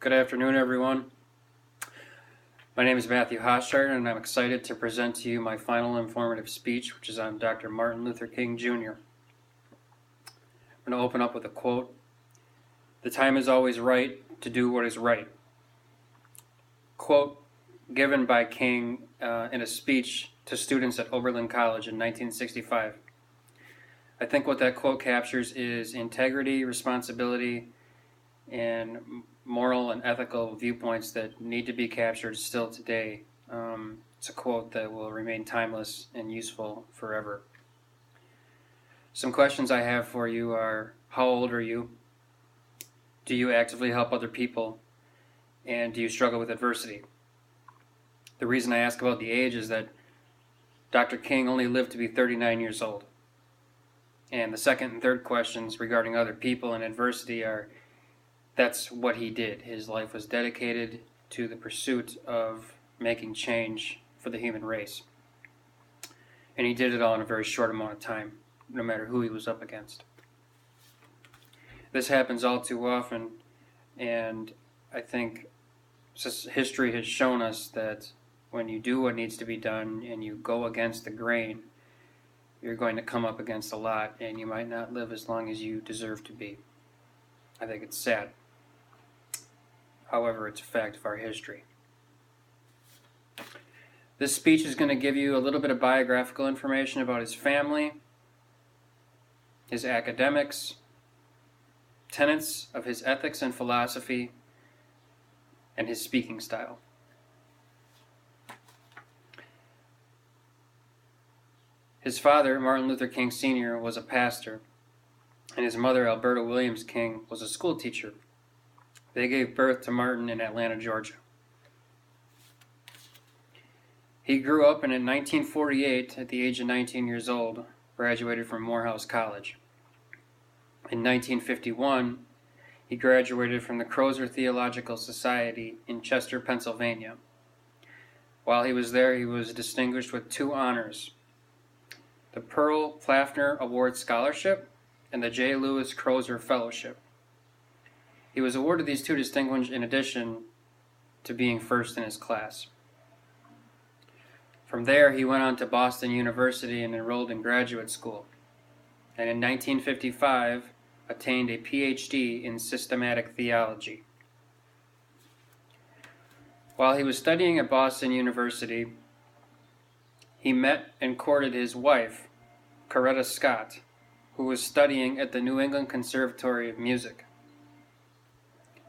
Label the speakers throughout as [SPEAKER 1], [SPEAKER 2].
[SPEAKER 1] Good afternoon, everyone. My name is Matthew Hochschild, and I'm excited to present to you my final informative speech, which is on Dr. Martin Luther King Jr. I'm going to open up with a quote. "The time is always right to do what is right." Quote given by King in a speech to students at Oberlin College in 1965. I think what that quote captures is integrity, responsibility, and moral and ethical viewpoints that need to be captured still today. It's a quote that will remain timeless and useful forever. Some questions I have for you are, how old are you? Do you actively help other people? And do you struggle with adversity? The reason I ask about the age is that Dr. King only lived to be 39 years old. And the second and third questions regarding other people and adversity are, that's what he did. His life was dedicated to the pursuit of making change for the human race. And he did it all in a very short amount of time, no matter who he was up against. This happens all too often, and I think history has shown us that when you do what needs to be done and you go against the grain, you're going to come up against a lot, and you might not live as long as you deserve to be. I think it's sad. However, it's a fact of our history. This speech is going to give you a little bit of biographical information about his family, his academics, tenets of his ethics and philosophy, and his speaking style. His father, Martin Luther King Sr., was a pastor, and his mother, Alberta Williams King, was a school teacher. They gave birth to Martin in Atlanta, Georgia. He grew up and in 1948, at the age of 19 years old, graduated from Morehouse College. In 1951, he graduated from the Crozer Theological Society in Chester, Pennsylvania. While he was there, he was distinguished with 2 honors: the Pearl Pfaffner Award Scholarship and the J. Lewis Crozer Fellowship. He was awarded these 2 distinctions in addition to being first in his class. From there, he went on to Boston University and enrolled in graduate school, and in 1955 attained a PhD in systematic theology. While he was studying at Boston University, he met and courted his wife, Coretta Scott, who was studying at the New England Conservatory of Music.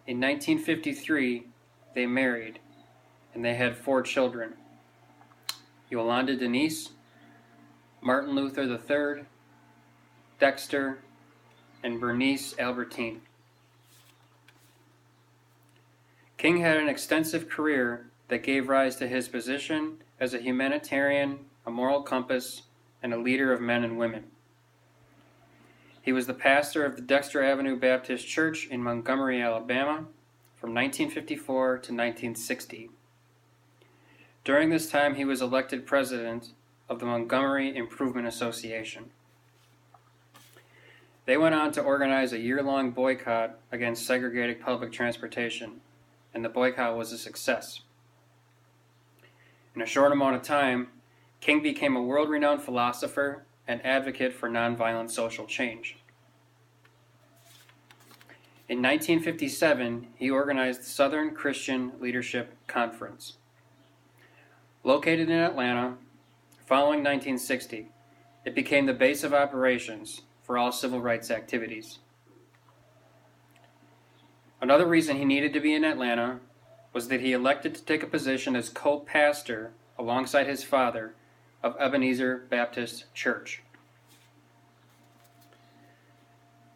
[SPEAKER 1] In 1953, they married, and they had 4 children: Yolanda Denise, Martin Luther III, Dexter, and Bernice Albertine. King had an extensive career that gave rise to his position as a humanitarian, a moral compass, and a leader of men and women. He was the pastor of the Dexter Avenue Baptist Church in Montgomery, Alabama, from 1954 to 1960. During this time, he was elected president of the Montgomery Improvement Association. They went on to organize a year-long boycott against segregated public transportation, and the boycott was a success. In a short amount of time, King became a world-renowned philosopher and advocate for nonviolent social change. In 1957, he organized the Southern Christian Leadership Conference. Located in Atlanta, following 1960, it became the base of operations for all civil rights activities. Another reason he needed to be in Atlanta was that he elected to take a position as co-pastor alongside his father of Ebenezer Baptist Church.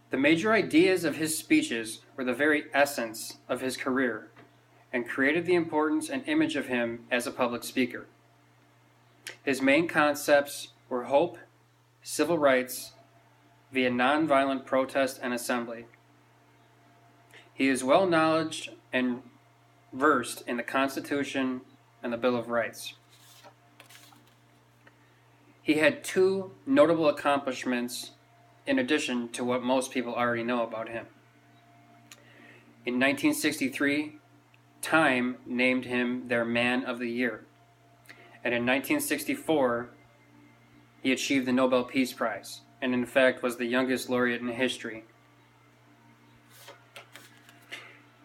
[SPEAKER 1] The major ideas of his speeches were the very essence of his career and created the importance and image of him as a public speaker. His main concepts were hope, civil rights, via nonviolent protest and assembly. He is well knowledgeable and versed in the Constitution and the Bill of Rights. He had 2 notable accomplishments in addition to what most people already know about him. In 1963, Time named him their Man of the Year. And in 1964, he achieved the Nobel Peace Prize, and in fact was the youngest laureate in history.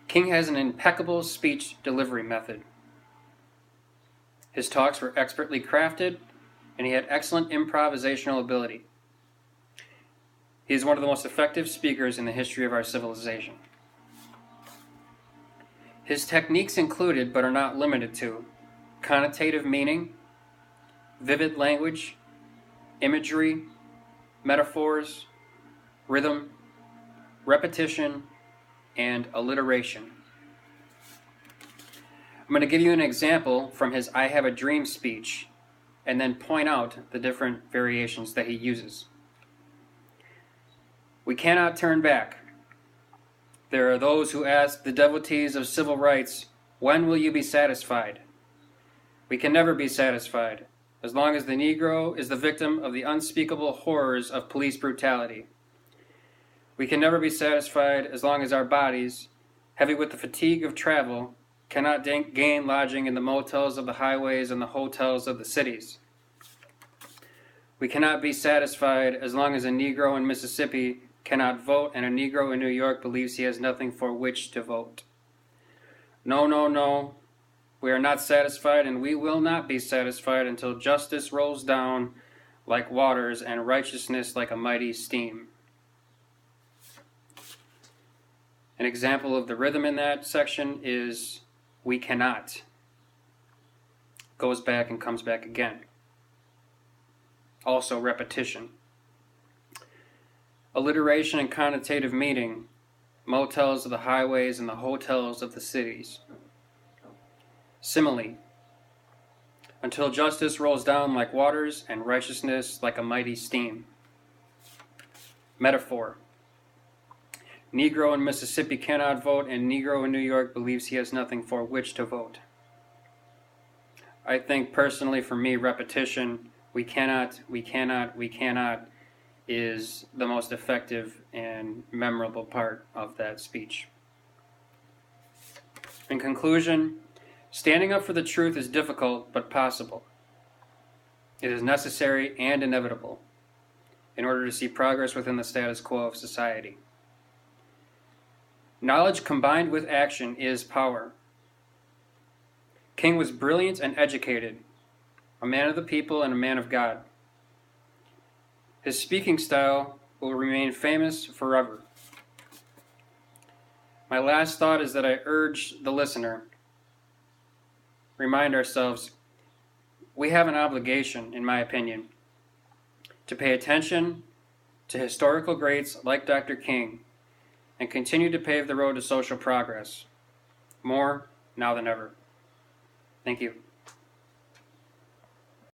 [SPEAKER 1] King has an impeccable speech delivery method. His talks were expertly crafted, and he had excellent improvisational ability. He is one of the most effective speakers in the history of our civilization. His techniques included, but are not limited to, connotative meaning, vivid language, imagery, metaphors, rhythm, repetition, and alliteration. I'm going to give you an example from his I Have a Dream speech, and then point out the different variations that he uses. We cannot turn back. There are those who ask the devotees of civil rights, when will you be satisfied? We can never be satisfied, as long as the Negro is the victim of the unspeakable horrors of police brutality. We can never be satisfied as long as our bodies, heavy with the fatigue of travel, cannot gain lodging in the motels of the highways and the hotels of the cities. We cannot be satisfied as long as a Negro in Mississippi cannot vote and a Negro in New York believes he has nothing for which to vote. No, no, no. We are not satisfied, and we will not be satisfied until justice rolls down like waters and righteousness like a mighty stream. An example of the rhythm in that section is we cannot. Goes back and comes back again. Also repetition. Alliteration and connotative meaning, motels of the highways and the hotels of the cities. Simile. Until justice rolls down like waters and righteousness like a mighty stream. Metaphor. Negro in Mississippi cannot vote, and Negro in New York believes he has nothing for which to vote. I think personally, for me, repetition, we cannot, is the most effective and memorable part of that speech. In conclusion, standing up for the truth is difficult but possible. It is necessary and inevitable in order to see progress within the status quo of society. Knowledge combined with action is power. King was brilliant and educated, a man of the people and a man of God. His speaking style will remain famous forever. My last thought is that I urge the listener, remind ourselves, we have an obligation, in my opinion, to pay attention to historical greats like Dr. King and continue to pave the road to social progress, more now than ever. Thank you.